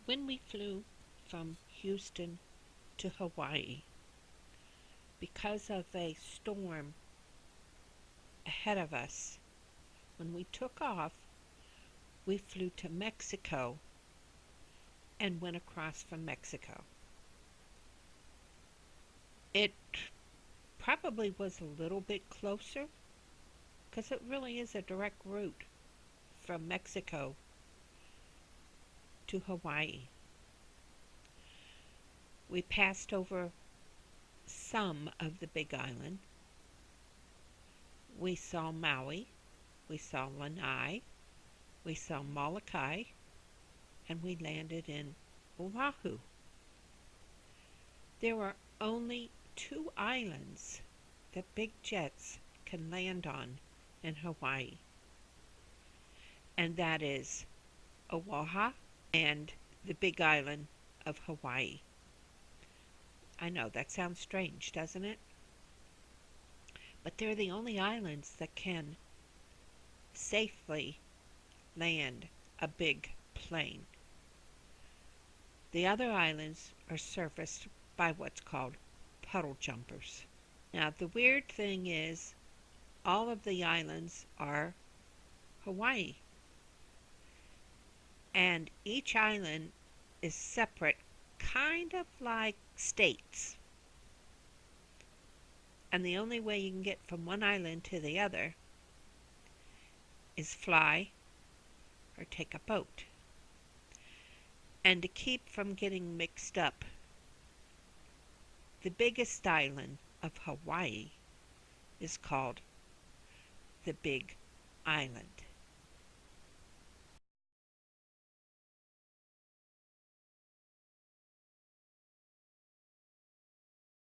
When we flew from Houston to Hawaii, because of a storm ahead of us, when we took off, we flew to Mexico and went across from Mexico. It probably was a little bit closer because it really is a direct route from Mexico to Hawaii. We passed over some of the Big Island. We saw Maui, we saw Lanai, we saw Molokai, and we landed in Oahu. There are only two islands that big jets can land on in Hawaii, and that is Oahu and the Big Island of Hawaii. I know that sounds strange, doesn't it? But they're the only islands that can safely land a big plane. The other islands are serviced by what's called puddle jumpers. Now, the weird thing is, all of the islands are Hawaii, and each island is separate, kind of like states. And the only way you can get from one island to the other is fly or take a boat. And to keep from getting mixed up, the biggest island of Hawaii is called the Big Island.